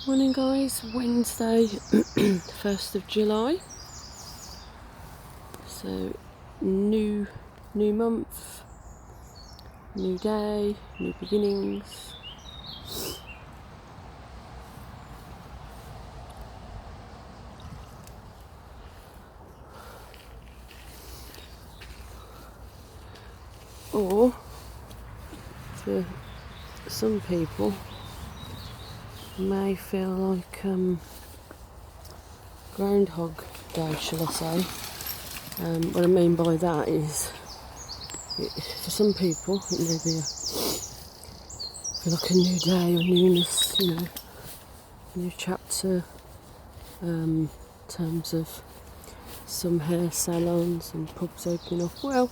Morning guys, Wednesday 1st of July, so new month, new day, new beginnings. Or for some people may feel like Groundhog Day, shall I say. What I mean by that is, for some people it may be feel like a new day or newness, new chapter, in terms of some hair salons and pubs opening up. Well,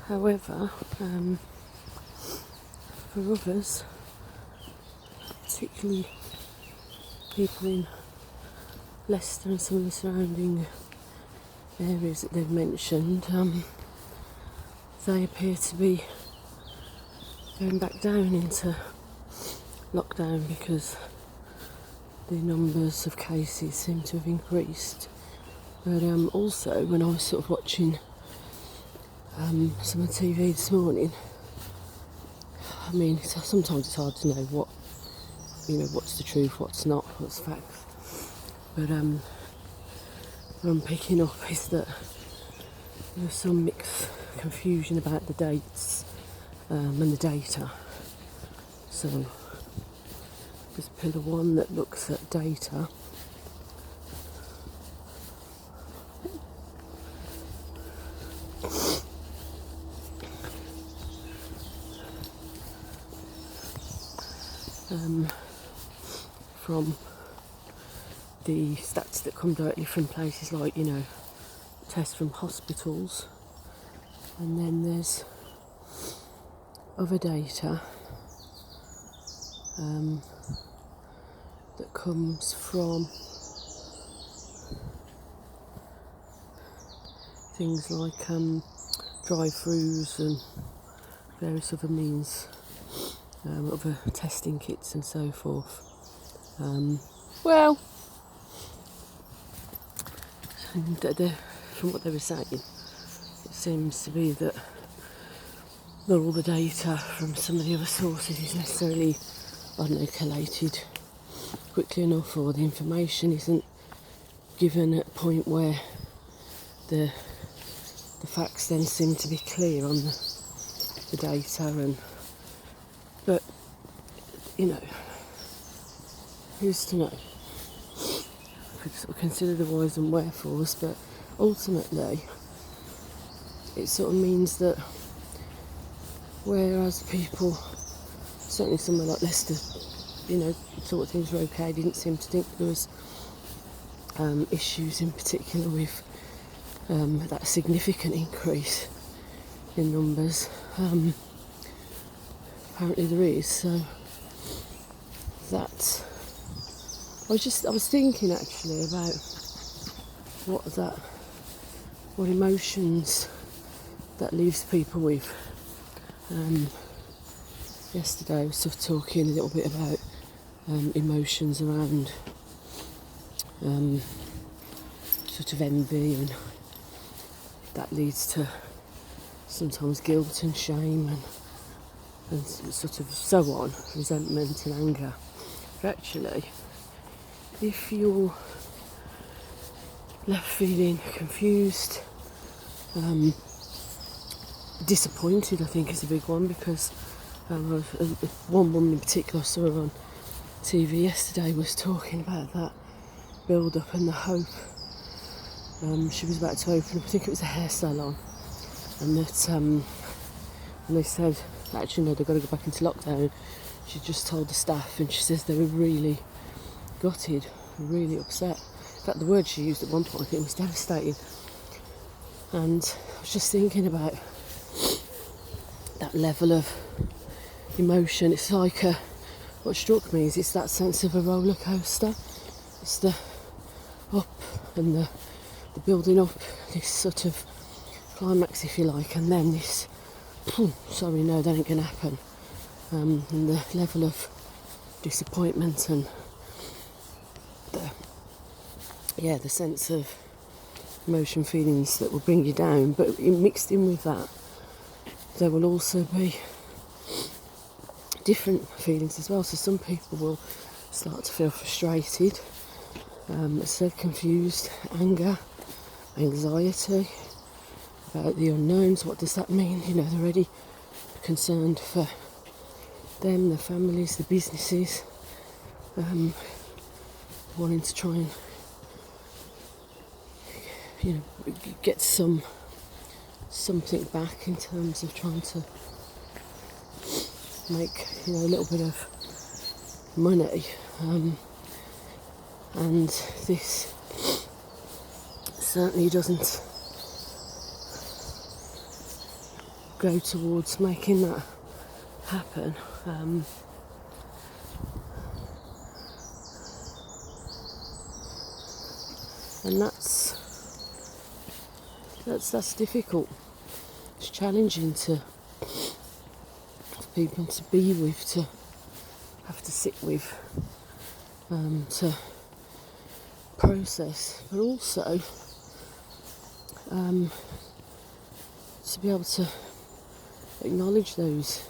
however, for others, particularly people in Leicester and some of the surrounding areas that they've mentioned, they appear to be going back down into lockdown because the numbers of cases seem to have increased. But also, when I was sort of watching some of the TV this morning, I mean, sometimes it's hard to know what's the truth, what's not, what's fact. But what I'm picking up is that there's some mixed confusion about the dates and the data. So there's pillar one that looks at data. From the stats that come directly from places like, tests from hospitals, and then there's other data that comes from things like drive-throughs and various other means, other testing kits and so forth. From what they were saying, it seems to be that not all the data from some of the other sources is necessarily, collated quickly enough, or the information isn't given at a point where the facts then seem to be clear on the data. But who's to know? Could sort of consider the whys and wherefores, but ultimately it sort of means that whereas people, certainly somewhere like Leicester, thought things were okay, didn't seem to think there was issues in particular with that significant increase in numbers. Apparently there is, so that I was thinking actually about what emotions that leaves people with. Yesterday I was sort of talking a little bit about emotions around sort of envy, and that leads to sometimes guilt and shame and sort of so on, resentment and anger. But actually, if you're left feeling confused, disappointed, I think is a big one, because one woman in particular I saw her on TV yesterday was talking about that build-up and the hope. She was about to open up, I think it was a hair salon, and that and they said, actually no, they've got to go back into lockdown. She just told the staff, and she says they were really gutted, really upset. In fact, the word she used at one point, I think, was devastating. And I was just thinking about that level of emotion. It's like what struck me is it's that sense of a roller coaster. It's the up and the building up, this sort of climax, if you like, and then this, sorry, no, that ain't going to happen. And the level of disappointment and the sense of emotion, feelings that will bring you down. But mixed in with that, there will also be different feelings as well. So some people will start to feel frustrated, so confused, anger, anxiety about the unknowns. What does that mean? You know, they're already concerned for them, their families, the businesses, wanting to try and get something back in terms of trying to make a little bit of money, and this certainly doesn't go towards making that happen. And that's difficult. It's challenging for people to be with, to have to sit with, to process, but also to be able to acknowledge those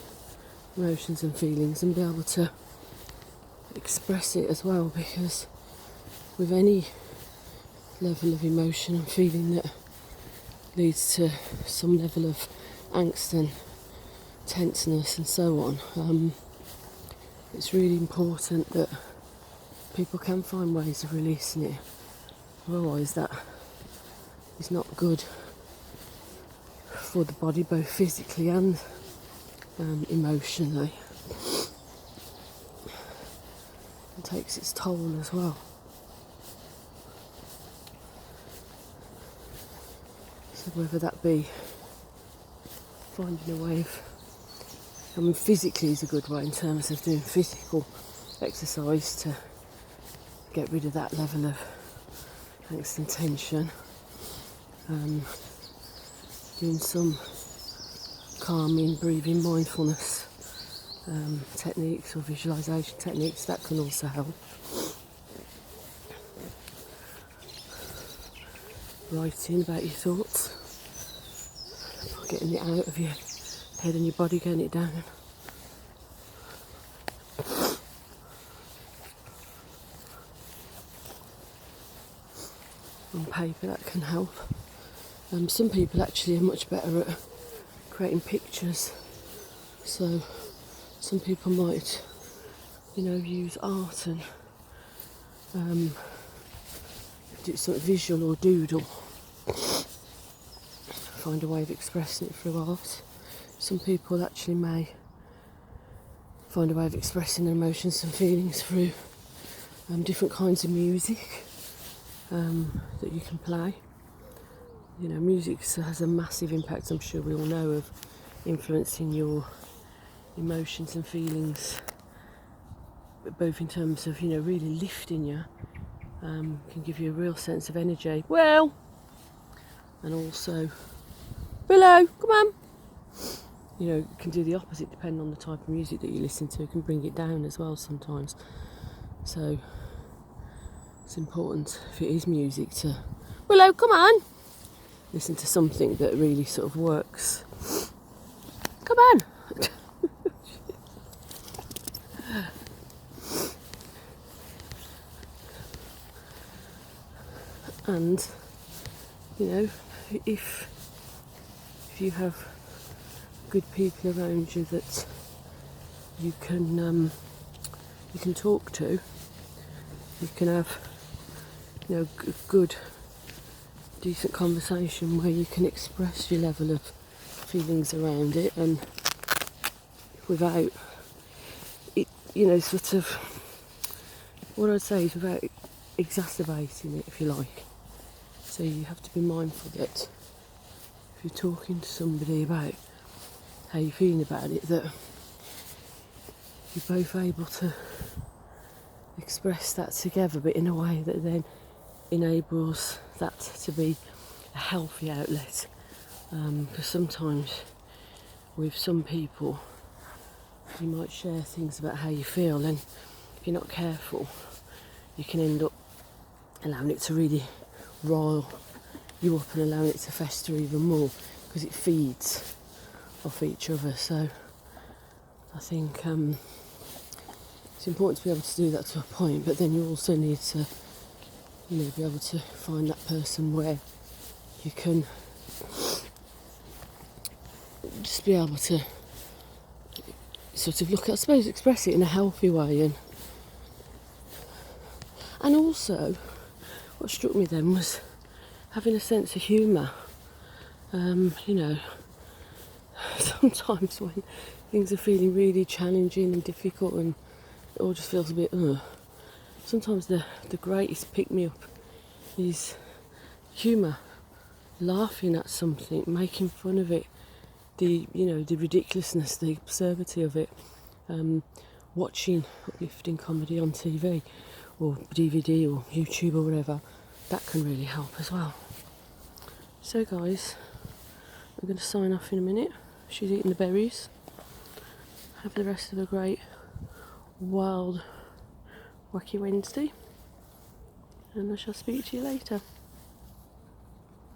emotions and feelings and be able to express it as well, because with any level of emotion and feeling that leads to some level of angst and tenseness and so on, it's really important that people can find ways of releasing it. Otherwise that is not good for the body, both physically and emotionally. It takes its toll as well. So whether that be finding a way of, physically is a good way in terms of doing physical exercise to get rid of that level of angst and tension. Doing some calming, breathing, mindfulness techniques or visualisation techniques, that can also help. Writing about your thoughts, getting it out of your head and your body, getting it down. On paper, that can help. Some people actually are much better at creating pictures, so some people might use art and do something visual or doodle, find a way of expressing it through art. Some people actually may find a way of expressing their emotions and feelings through different kinds of music that you can play. Music has a massive impact, I'm sure we all know, of influencing your emotions and feelings, both in terms of really lifting you, can give you a real sense of energy, and also below, come on, it can do the opposite depending on the type of music that you listen to. It can bring it down as well sometimes. So it's important, if it is music, to come on, listen to something that really sort of works. Come on. And if you have good people around you that you can talk to, you can have good, decent conversation where you can express your level of feelings around it, and without it, sort of, what I'd say is without exacerbating it, if you like. So you have to be mindful that if you're talking to somebody about how you're feeling about it, that you're both able to express that together, but in a way that then enables that to be a healthy outlet. Because sometimes with some people you might share things about how you feel, and if you're not careful you can end up allowing it to really rile you up and allowing it to fester even more, because it feeds off each other. So I think it's important to be able to do that to a point, but then you also need to, be able to find that person where you can just be able to sort of look at, I suppose, express it in a healthy way. And also, what struck me then was having a sense of humour. Sometimes when things are feeling really challenging and difficult and it all just feels a bit, sometimes the greatest pick-me-up is humour, laughing at something, making fun of it, the ridiculousness, the absurdity of it, watching uplifting comedy on TV or DVD or YouTube or whatever, that can really help as well. So guys, I'm going to sign off in a minute. She's eating the berries. Have the rest of a great, wild, wacky Wednesday, and I shall speak to you later.